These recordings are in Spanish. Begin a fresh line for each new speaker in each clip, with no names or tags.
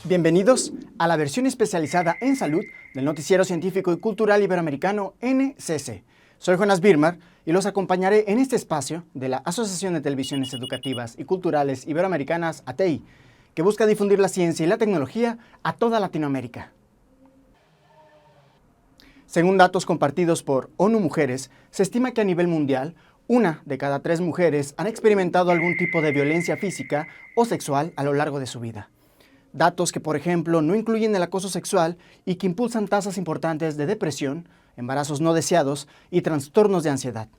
Bienvenidos a la versión especializada en salud del Noticiero Científico y Cultural Iberoamericano NCC. Soy Jonas Birmar y los acompañaré en este espacio de la Asociación de Televisiones Educativas y Culturales Iberoamericanas, ATEI, que busca difundir la ciencia y la tecnología a toda Latinoamérica. Según datos compartidos por ONU Mujeres, se estima que a nivel mundial, 1 de cada 3 mujeres han experimentado algún tipo de violencia física o sexual a lo largo de su vida. Datos que, por ejemplo, no incluyen el acoso sexual y que impulsan tasas importantes de depresión, embarazos no deseados y trastornos de ansiedad.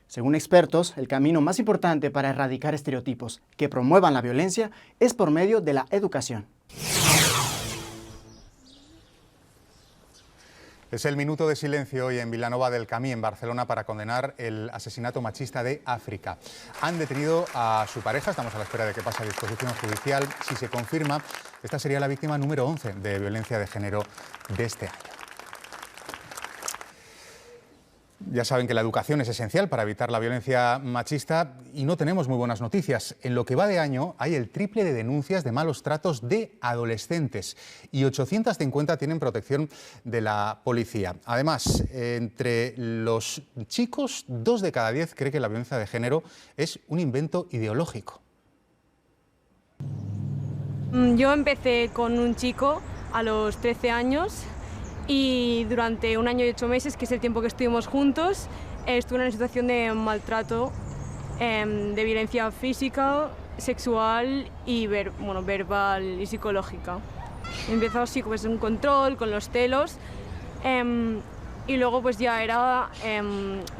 Según expertos, el camino más importante para erradicar estereotipos que promuevan la violencia es por medio de la educación.
Es el minuto de silencio hoy en Vilanova del Camí, en Barcelona, para condenar el asesinato machista de África. Han detenido a su pareja, estamos a la espera de que pase a disposición judicial. Si se confirma, esta sería la víctima número 11 de violencia de género de este año. Ya saben que la educación es esencial para evitar la violencia machista y no tenemos muy buenas noticias. En lo que va de año hay el triple de denuncias de malos tratos de adolescentes y 850 tienen protección de la policía. Además, entre los chicos, 2 de cada 10 cree que la violencia de género es un invento ideológico.
Yo empecé con un chico a los 13 años. Y durante 1 año y 8 meses, que es el tiempo que estuvimos juntos, estuve en una situación de maltrato, de violencia física, sexual y verbal y psicológica. Empezó así, pues un control, con los celos, y luego pues ya era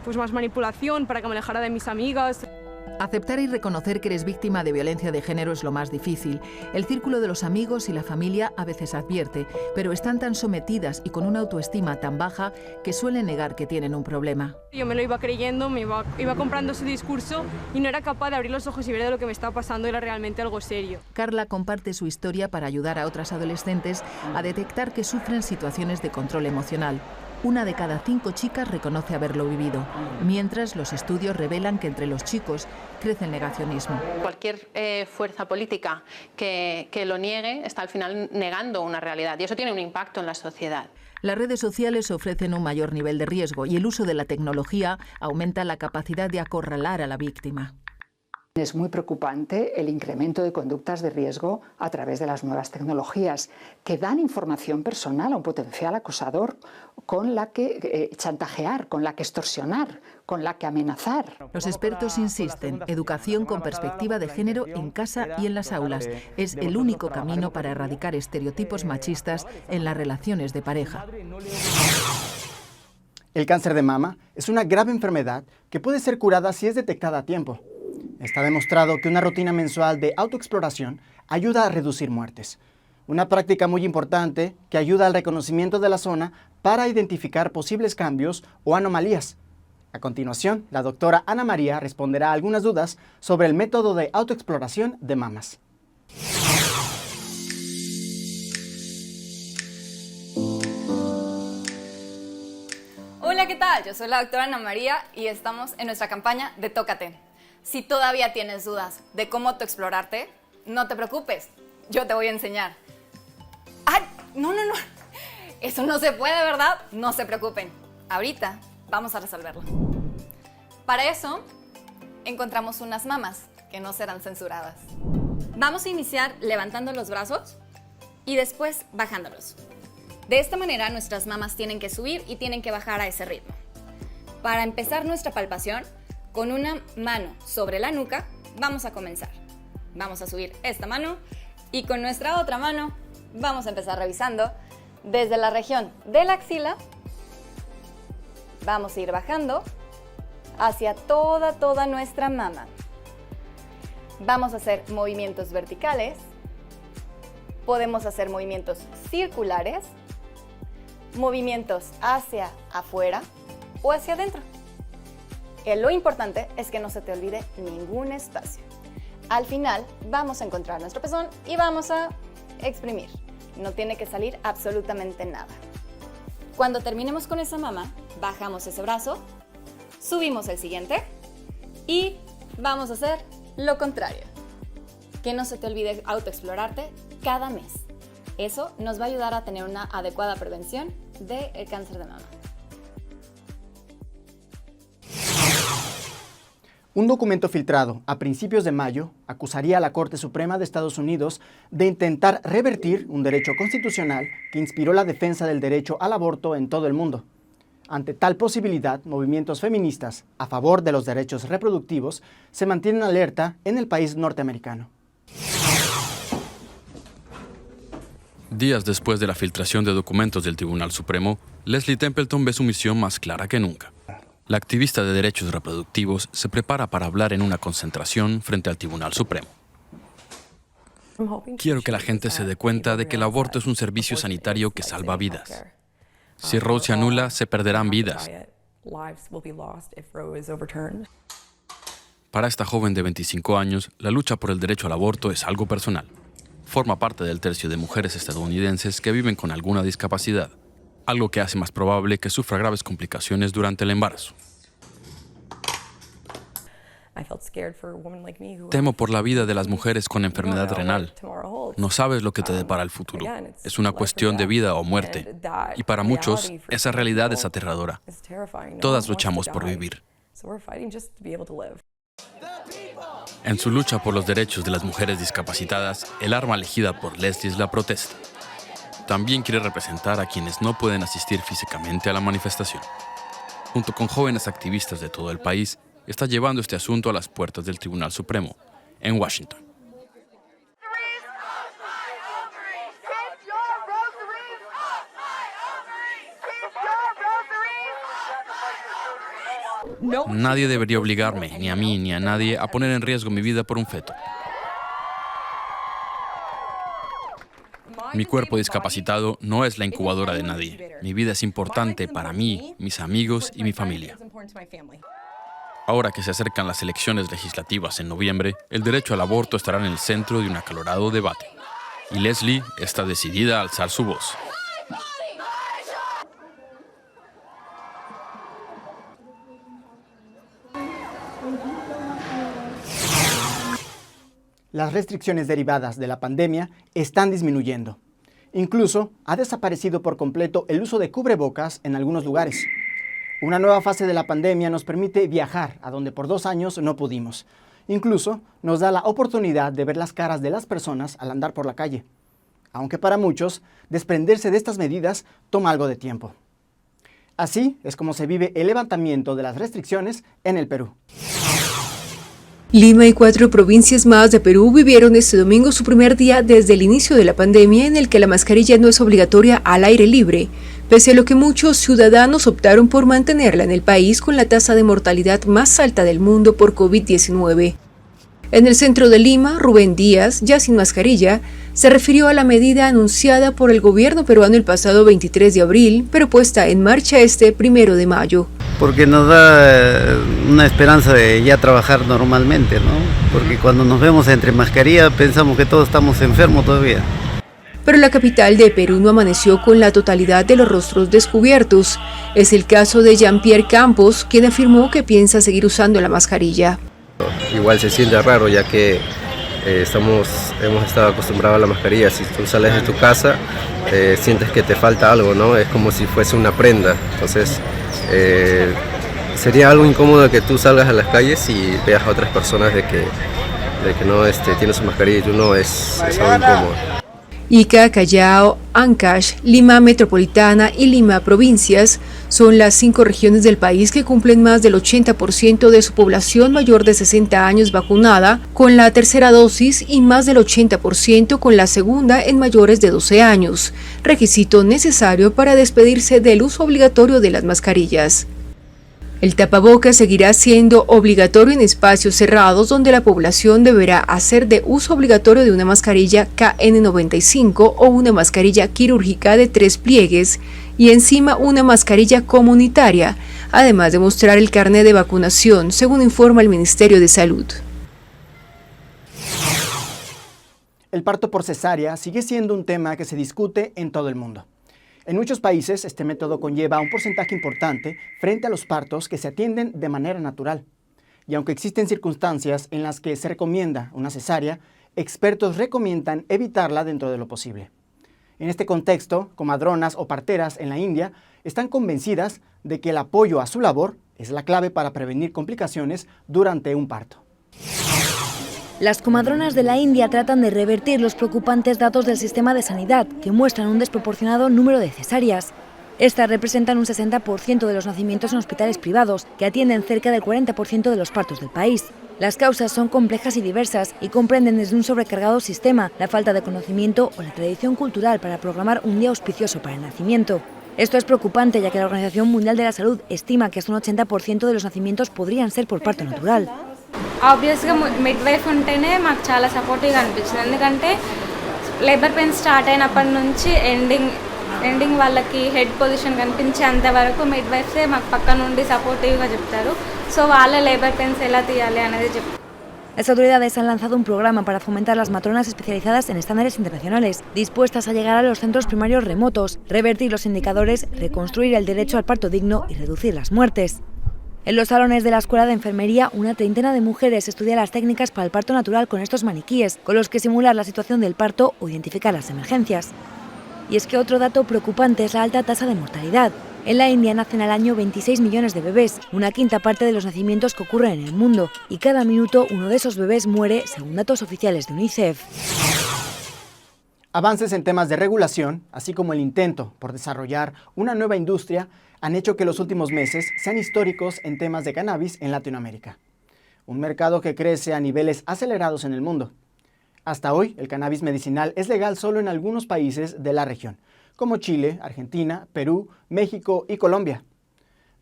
pues más manipulación para que me alejara de mis amigas.
Aceptar y reconocer que eres víctima de violencia de género es lo más difícil. El círculo de los amigos y la familia a veces advierte, pero están tan sometidas y con una autoestima tan baja que suelen negar que tienen un problema.
Yo me lo iba creyendo, iba comprando su discurso y no era capaz de abrir los ojos y ver de lo que me estaba pasando era realmente algo serio.
Carla comparte su historia para ayudar a otras adolescentes a detectar que sufren situaciones de control emocional. 1 de cada 5 chicas reconoce haberlo vivido, mientras los estudios revelan que entre los chicos crece el negacionismo.
Cualquier fuerza política que lo niegue está al final negando una realidad y eso tiene un impacto en la sociedad.
Las redes sociales ofrecen un mayor nivel de riesgo y el uso de la tecnología aumenta la capacidad de acorralar a la víctima.
Es muy preocupante el incremento de conductas de riesgo a través de las nuevas tecnologías que dan información personal a un potencial acosador con la que chantajear, con la que extorsionar, con la que amenazar.
Los expertos insisten, educación con perspectiva de género en casa y en las aulas es el único camino para erradicar estereotipos machistas en las relaciones de pareja.
El cáncer de mama es una grave enfermedad que puede ser curada si es detectada a tiempo. Está demostrado que una rutina mensual de autoexploración ayuda a reducir muertes. Una práctica muy importante que ayuda al reconocimiento de la zona para identificar posibles cambios o anomalías. A continuación, la doctora Ana María responderá a algunas dudas sobre el método de autoexploración de mamas.
Hola, ¿qué tal? Yo soy la doctora Ana María y estamos en nuestra campaña de Tócate. Si todavía tienes dudas de cómo autoexplorarte, no te preocupes, yo te voy a enseñar. ¡Ay! No. Eso no se puede, ¿verdad? No se preocupen. Ahorita vamos a resolverlo. Para eso, encontramos unas mamas que no serán censuradas. Vamos a iniciar levantando los brazos y después bajándolos. De esta manera, nuestras mamas tienen que subir y tienen que bajar a ese ritmo. Para empezar nuestra palpación, con una mano sobre la nuca, vamos a comenzar. Vamos a subir esta mano y con nuestra otra mano vamos a empezar revisando desde la región de la axila. Vamos a ir bajando hacia toda nuestra mama. Vamos a hacer movimientos verticales. Podemos hacer movimientos circulares, movimientos hacia afuera o hacia adentro. Lo importante es que no se te olvide ningún espacio. Al final vamos a encontrar nuestro pezón y vamos a exprimir. No tiene que salir absolutamente nada. Cuando terminemos con esa mama, bajamos ese brazo, subimos el siguiente y vamos a hacer lo contrario. Que no se te olvide autoexplorarte cada mes. Eso nos va a ayudar a tener una adecuada prevención del cáncer de mama.
Un documento filtrado a principios de mayo acusaría a la Corte Suprema de Estados Unidos de intentar revertir un derecho constitucional que inspiró la defensa del derecho al aborto en todo el mundo. Ante tal posibilidad, movimientos feministas a favor de los derechos reproductivos se mantienen alerta en el país norteamericano.
Días después de la filtración de documentos del Tribunal Supremo, Leslie Templeton ve su misión más clara que nunca. La activista de derechos reproductivos se prepara para hablar en una concentración frente al Tribunal Supremo. Quiero que la gente se dé cuenta de que el aborto es un servicio sanitario que salva vidas. Si Roe se anula, se perderán vidas. Para esta joven de 25 años, la lucha por el derecho al aborto es algo personal. Forma parte del tercio de mujeres estadounidenses que viven con alguna discapacidad, algo que hace más probable que sufra graves complicaciones durante el embarazo. Temo por la vida de las mujeres con enfermedad renal. No sabes lo que te depara el futuro. Es una cuestión de vida o muerte. Y para muchos, esa realidad es aterradora. Todas luchamos por vivir. En su lucha por los derechos de las mujeres discapacitadas, el arma elegida por Leslie es la protesta. También quiere representar a quienes no pueden asistir físicamente a la manifestación. Junto con jóvenes activistas de todo el país, está llevando este asunto a las puertas del Tribunal Supremo, en Washington. Nadie debería obligarme, ni a mí ni a nadie, a poner en riesgo mi vida por un feto. Mi cuerpo discapacitado no es la incubadora de nadie. Mi vida es importante para mí, mis amigos y mi familia. Ahora que se acercan las elecciones legislativas en noviembre, el derecho al aborto estará en el centro de un acalorado debate. Y Leslie está decidida a alzar su voz.
Las restricciones derivadas de la pandemia están disminuyendo. Incluso ha desaparecido por completo el uso de cubrebocas en algunos lugares. Una nueva fase de la pandemia nos permite viajar a donde por 2 años no pudimos. Incluso nos da la oportunidad de ver las caras de las personas al andar por la calle. Aunque para muchos, desprenderse de estas medidas toma algo de tiempo. Así es como se vive el levantamiento de las restricciones en el Perú.
Lima y 4 provincias más de Perú vivieron este domingo su primer día desde el inicio de la pandemia en el que la mascarilla no es obligatoria al aire libre, pese a lo que muchos ciudadanos optaron por mantenerla en el país con la tasa de mortalidad más alta del mundo por COVID-19. En el centro de Lima, Rubén Díaz, ya sin mascarilla, se refirió a la medida anunciada por el gobierno peruano el pasado 23 de abril, pero puesta en marcha este 1 de mayo.
Porque nos da una esperanza de ya trabajar normalmente, ¿no? Porque cuando nos vemos entre mascarilla pensamos que todos estamos enfermos todavía.
Pero la capital de Perú no amaneció con la totalidad de los rostros descubiertos. Es el caso de Jean-Pierre Campos, quien afirmó que piensa seguir usando la mascarilla.
Igual se siente raro ya que hemos estado acostumbrados a la mascarilla. Si tú sales de tu casa, sientes que te falta algo, ¿no? Es como si fuese una prenda. Entonces, sería algo incómodo que tú salgas a las calles y veas a otras personas de que no tienes su mascarilla y tú no, es algo incómodo.
Ica, Callao, Ancash, Lima Metropolitana y Lima Provincias son las 5 regiones del país que cumplen más del 80% de su población mayor de 60 años vacunada con la tercera dosis y más del 80% con la segunda en mayores de 12 años, requisito necesario para despedirse del uso obligatorio de las mascarillas. El tapabocas seguirá siendo obligatorio en espacios cerrados donde la población deberá hacer de uso obligatorio de una mascarilla KN95 o una mascarilla quirúrgica de 3 pliegues y encima una mascarilla comunitaria, además de mostrar el carnet de vacunación, según informa el Ministerio de Salud.
El parto por cesárea sigue siendo un tema que se discute en todo el mundo. En muchos países, este método conlleva un porcentaje importante frente a los partos que se atienden de manera natural. Y aunque existen circunstancias en las que se recomienda una cesárea, expertos recomiendan evitarla dentro de lo posible. En este contexto, comadronas o parteras en la India están convencidas de que el apoyo a su labor es la clave para prevenir complicaciones durante un parto.
Las comadronas de la India tratan de revertir los preocupantes datos del sistema de sanidad, que muestran un desproporcionado número de cesáreas. Estas representan un 60% de los nacimientos en hospitales privados, que atienden cerca del 40% de los partos del país. Las causas son complejas y diversas y comprenden desde un sobrecargado sistema, la falta de conocimiento o la tradición cultural para programar un día auspicioso para el nacimiento. Esto es preocupante, ya que la Organización Mundial de la Salud estima que hasta un 80% de los nacimientos podrían ser por parto natural.
Obviously, midwife ఉంటేనే మాకు చాలా సపోర్టివ్గా అనిపించింది, ఎందుకంటే labour pain start అయినప్పటి నుంచి ఎండింగ్ వాళ్ళకి head position కనిపించేంత వరకు మిడ్వైఫ్సే మాకు పక్క నుండి సపోర్టివ్గా చెప్తారు. సో వాళ్ళ లేబర్ పెయిన్స్ ఎలా తీయాలి అనేది చెప్తారు.
Las autoridades han lanzado un programa para fomentar las matronas especializadas en estándares internacionales, dispuestas a llegar a los centros primarios remotos, revertir los indicadores, reconstruir el derecho al parto digno y reducir las muertes. En los salones de la Escuela de Enfermería, una treintena de mujeres estudia las técnicas para el parto natural con estos maniquíes, con los que simular la situación del parto o identificar las emergencias. Y es que otro dato preocupante es la alta tasa de mortalidad. En la India nacen al año 26 millones de bebés, una quinta parte de los nacimientos que ocurren en el mundo, y cada minuto uno de esos bebés muere, según datos oficiales de UNICEF.
Avances en temas de regulación, así como el intento por desarrollar una nueva industria, han hecho que los últimos meses sean históricos en temas de cannabis en Latinoamérica. Un mercado que crece a niveles acelerados en el mundo. Hasta hoy, el cannabis medicinal es legal solo en algunos países de la región, como Chile, Argentina, Perú, México y Colombia.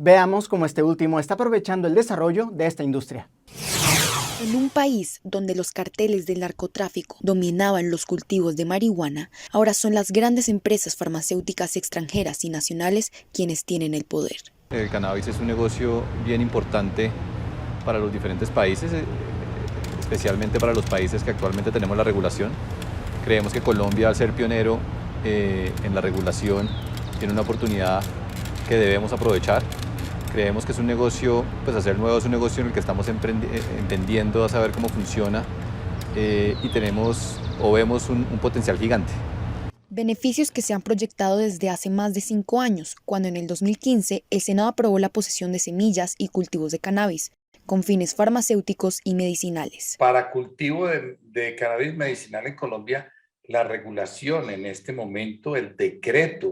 Veamos cómo este último está aprovechando el desarrollo de esta industria.
En un país donde los carteles del narcotráfico dominaban los cultivos de marihuana, ahora son las grandes empresas farmacéuticas extranjeras y nacionales quienes tienen el poder.
El cannabis es un negocio bien importante para los diferentes países, especialmente para los países que actualmente tenemos la regulación. Creemos que Colombia, al ser pionero en la regulación, tiene una oportunidad que debemos aprovechar. Creemos que es un negocio, pues hacer nuevo es un negocio en el que estamos entendiendo a saber cómo funciona y tenemos o vemos un potencial gigante.
Beneficios que se han proyectado desde hace más de 5 años, cuando en el 2015 el Senado aprobó la posesión de semillas y cultivos de cannabis, con fines farmacéuticos y medicinales.
Para cultivo de cannabis medicinal en Colombia, la regulación en este momento, el decreto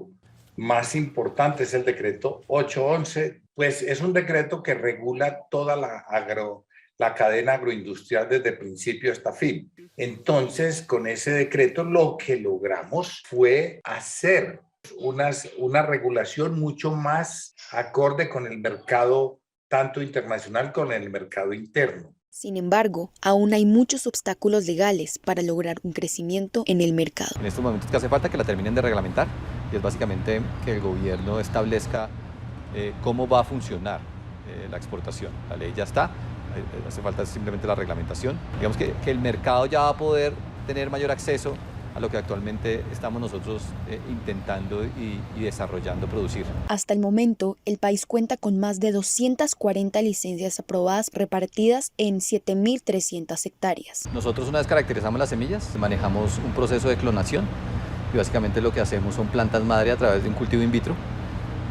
más importante es el decreto 811, pues es un decreto que regula toda la cadena agroindustrial desde principio hasta fin. Entonces, con ese decreto lo que logramos fue hacer una regulación mucho más acorde con el mercado, tanto internacional como el mercado interno.
Sin embargo, aún hay muchos obstáculos legales para lograr un crecimiento en el mercado.
En estos momentos que hace falta que la terminen de reglamentar, y es básicamente que el gobierno establezca cómo va a funcionar la exportación. La ley ya está, hace falta simplemente la reglamentación. Digamos que el mercado ya va a poder tener mayor acceso a lo que actualmente estamos nosotros intentando y desarrollando producir.
Hasta el momento, el país cuenta con más de 240 licencias aprobadas repartidas en 7.300 hectáreas.
Nosotros, una vez caracterizamos las semillas, manejamos un proceso de clonación y básicamente lo que hacemos son plantas madre a través de un cultivo in vitro.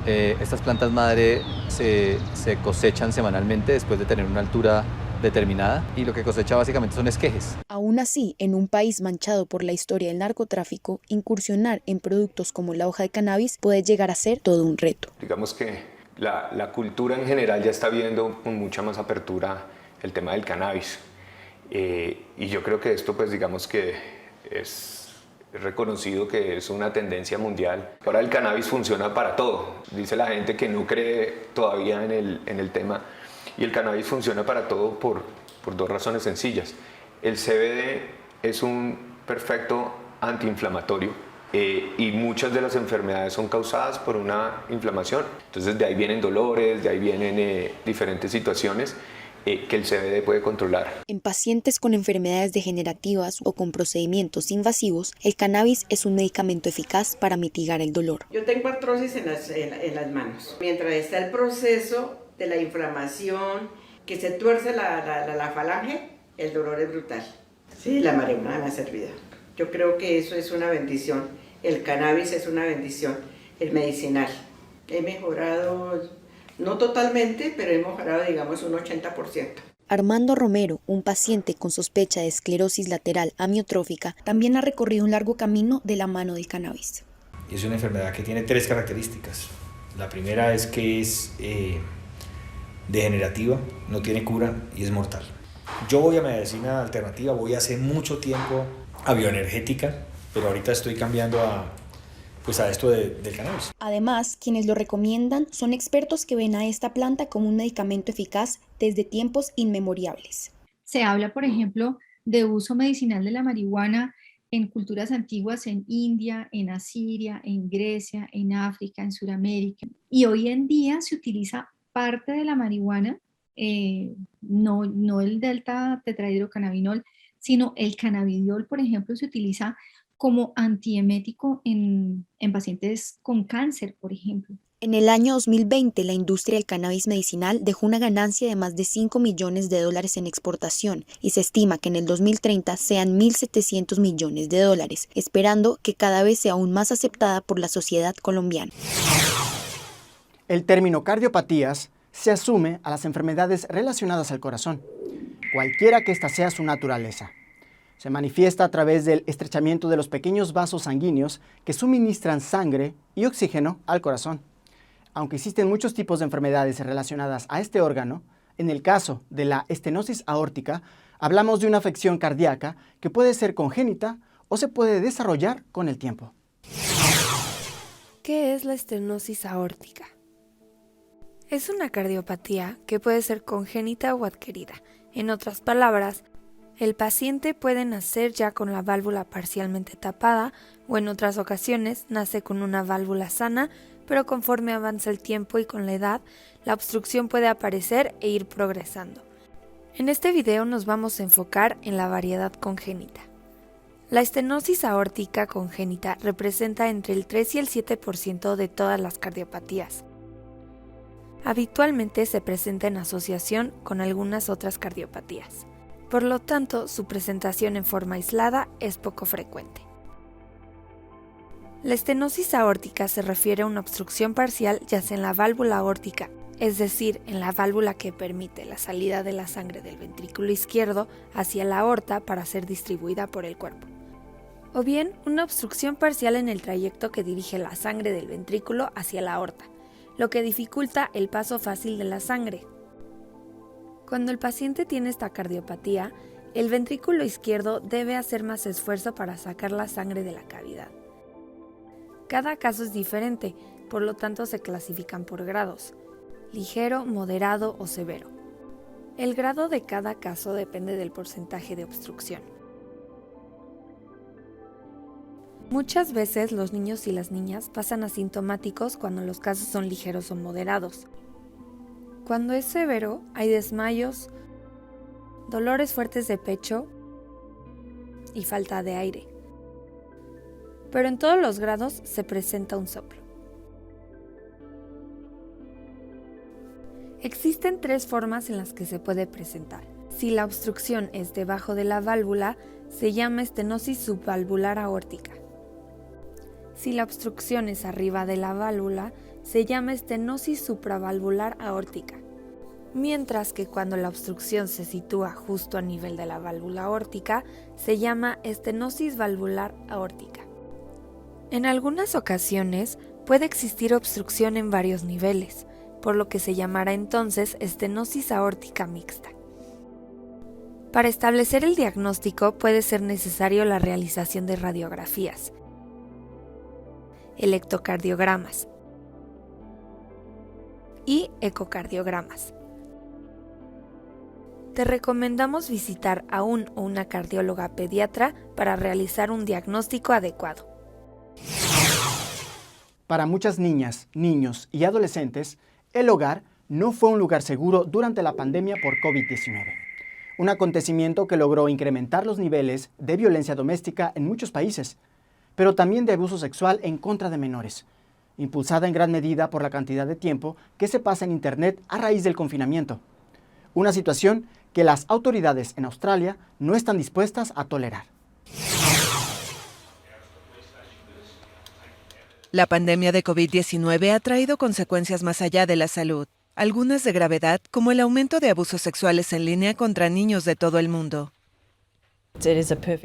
Estas plantas madre se cosechan semanalmente después de tener una altura determinada y lo que cosecha básicamente son esquejes.
Aún así, en un país manchado por la historia del narcotráfico, incursionar en productos como la hoja de cannabis puede llegar a ser todo un reto.
Digamos que la cultura en general ya está viendo con mucha más apertura el tema del cannabis y yo creo que esto pues digamos que es reconocido que es una tendencia mundial. Ahora el cannabis funciona para todo. Dice la gente que no cree todavía en el tema. Y el cannabis funciona para todo por 2 razones sencillas. El CBD es un perfecto antiinflamatorio y muchas de las enfermedades son causadas por una inflamación. Entonces de ahí vienen dolores, de ahí vienen diferentes situaciones que el CBD puede controlar.
En pacientes con enfermedades degenerativas o con procedimientos invasivos, el cannabis es un medicamento eficaz para mitigar el dolor.
Yo tengo artrosis en las manos. Mientras está el proceso de la inflamación, que se tuerce la falange, el dolor es brutal. Sí, la marihuana me ha servido. Yo creo que eso es una bendición el cannabis es una bendición, el medicinal. He mejorado, no totalmente, pero he mejorado, digamos, un 80%.
Armando Romero, un paciente con sospecha de esclerosis lateral amiotrófica, también ha recorrido un largo camino de la mano del cannabis.
Es una enfermedad que tiene 3 características. La primera es que es degenerativa, no tiene cura y es mortal. Yo voy a medicina alternativa, voy hace mucho tiempo a bioenergética, pero ahorita estoy cambiando a esto del cannabis.
Además, quienes lo recomiendan son expertos que ven a esta planta como un medicamento eficaz desde tiempos inmemoriales.
Se habla, por ejemplo, de uso medicinal de la marihuana en culturas antiguas en India, en Asiria, en Grecia, en África, en Sudamérica. Y hoy en día se utiliza parte de la marihuana, no el delta tetrahidrocannabinol, sino el cannabidiol, por ejemplo, se utiliza como antiemético en pacientes con cáncer, por ejemplo.
En el año 2020, la industria del cannabis medicinal dejó una ganancia de más de $5 millones en exportación y se estima que en el 2030 sean $1.700 millones, esperando que cada vez sea aún más aceptada por la sociedad colombiana.
El término cardiopatías se asume a las enfermedades relacionadas al corazón, cualquiera que ésta sea su naturaleza. Se manifiesta a través del estrechamiento de los pequeños vasos sanguíneos que suministran sangre y oxígeno al corazón. Aunque existen muchos tipos de enfermedades relacionadas a este órgano, en el caso de la estenosis aórtica, hablamos de una afección cardíaca que puede ser congénita o se puede desarrollar con el tiempo.
¿Qué es la estenosis aórtica? Es una cardiopatía que puede ser congénita o adquirida. En otras palabras, el paciente puede nacer ya con la válvula parcialmente tapada o en otras ocasiones nace con una válvula sana, pero conforme avanza el tiempo y con la edad, la obstrucción puede aparecer e ir progresando. En este video nos vamos a enfocar en la variedad congénita. La estenosis aórtica congénita representa entre el 3 y el 7% de todas las cardiopatías. Habitualmente se presenta en asociación con algunas otras cardiopatías. Por lo tanto, su presentación en forma aislada es poco frecuente. La estenosis aórtica se refiere a una obstrucción parcial ya sea en la válvula aórtica, es decir, en la válvula que permite la salida de la sangre del ventrículo izquierdo hacia la aorta para ser distribuida por el cuerpo, o bien una obstrucción parcial en el trayecto que dirige la sangre del ventrículo hacia la aorta, lo que dificulta el paso fácil de la sangre. Cuando el paciente tiene esta cardiopatía, el ventrículo izquierdo debe hacer más esfuerzo para sacar la sangre de la cavidad. Cada caso es diferente, por lo tanto se clasifican por grados: ligero, moderado o severo. El grado de cada caso depende del porcentaje de obstrucción. Muchas veces los niños y las niñas pasan asintomáticos cuando los casos son ligeros o moderados. Cuando es severo, hay desmayos, dolores fuertes de pecho y falta de aire. Pero en todos los grados se presenta un soplo. Existen 3 formas en las que se puede presentar. Si la obstrucción es debajo de la válvula, se llama estenosis subvalvular aórtica. Si la obstrucción es arriba de la válvula, se llama estenosis supravalvular aórtica, mientras que cuando la obstrucción se sitúa justo a nivel de la válvula aórtica, se llama estenosis valvular aórtica. En algunas ocasiones puede existir obstrucción en varios niveles, por lo que se llamará entonces estenosis aórtica mixta. Para establecer el diagnóstico puede ser necesario la realización de radiografías, electrocardiogramas y ecocardiogramas. Te recomendamos visitar a un o una cardióloga pediatra para realizar un diagnóstico adecuado.
Para muchas niñas, niños y adolescentes, el hogar no fue un lugar seguro durante la pandemia por COVID-19. Un acontecimiento que logró incrementar los niveles de violencia doméstica en muchos países, pero también de abuso sexual en contra de menores, impulsada en gran medida por la cantidad de tiempo que se pasa en Internet a raíz del confinamiento. Una situación que las autoridades en Australia no están dispuestas a tolerar.
La pandemia de COVID-19 ha traído consecuencias más allá de la salud, algunas de gravedad, como el aumento de abusos sexuales en línea contra niños de todo el mundo.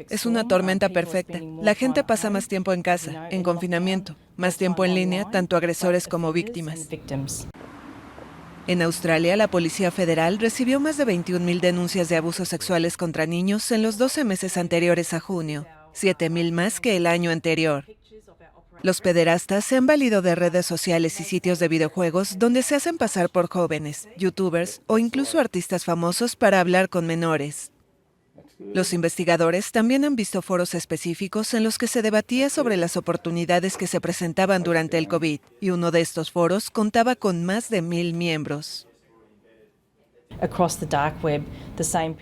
Es una tormenta perfecta. La gente pasa más tiempo en casa, en confinamiento, más tiempo en línea, tanto agresores como víctimas. En Australia, la Policía Federal recibió más de 21,000 denuncias de abusos sexuales contra niños en los 12 meses anteriores a junio, 7,000 más que el año anterior. Los pederastas se han valido de redes sociales y sitios de videojuegos donde se hacen pasar por jóvenes, youtubers o incluso artistas famosos para hablar con menores. Los investigadores también han visto foros específicos en los que se debatía sobre las oportunidades que se presentaban durante el COVID, y uno de estos foros contaba con más de 1,000 miembros.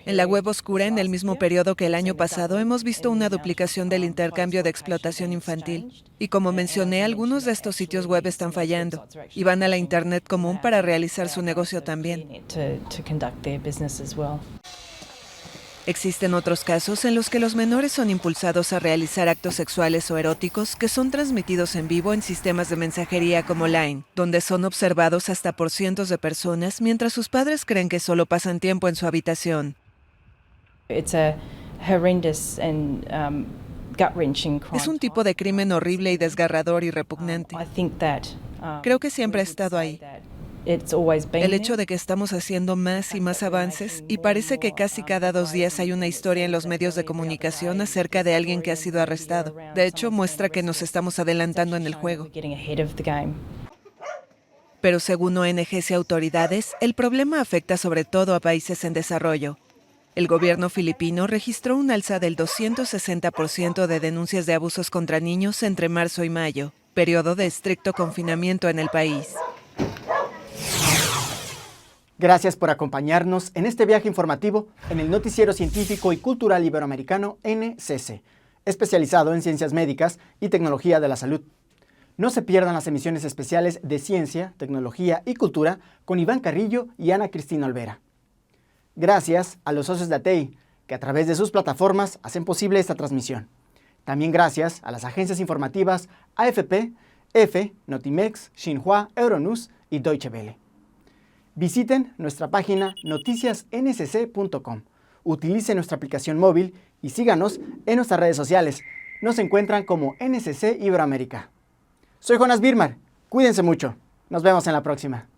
En la web oscura, en el mismo periodo que el año pasado, hemos visto una duplicación del intercambio de explotación infantil. Y como mencioné, algunos de estos sitios web están fallando y van a la Internet común para realizar su negocio también. Existen otros casos en los que los menores son impulsados a realizar actos sexuales o eróticos que son transmitidos en vivo en sistemas de mensajería como Line, donde son observados hasta por cientos de personas mientras sus padres creen que solo pasan tiempo en su habitación. Es un tipo de crimen horrible y desgarrador y repugnante. Creo que siempre ha estado ahí. El hecho de que estamos haciendo más y más avances, y parece que casi cada 2 días hay una historia en los medios de comunicación acerca de alguien que ha sido arrestado. De hecho, muestra que nos estamos adelantando en el juego. Pero según ONGs y autoridades, el problema afecta sobre todo a países en desarrollo. El gobierno filipino registró un alza del 260% de denuncias de abusos contra niños entre marzo y mayo, periodo de estricto confinamiento en el país.
Gracias por acompañarnos en este viaje informativo en el Noticiero Científico y Cultural Iberoamericano NCC, especializado en ciencias médicas y tecnología de la salud. No se pierdan las emisiones especiales de Ciencia, Tecnología y Cultura con Iván Carrillo y Ana Cristina Olvera. Gracias a los socios de ATEI, que a través de sus plataformas hacen posible esta transmisión. También gracias a las agencias informativas AFP, EFE, Notimex, Xinhua, Euronews y Deutsche Welle. Visiten nuestra página noticiasncc.com. Utilicen nuestra aplicación móvil y síganos en nuestras redes sociales. Nos encuentran como NCC Iberoamérica. Soy Jonas Birmar. Cuídense mucho. Nos vemos en la próxima.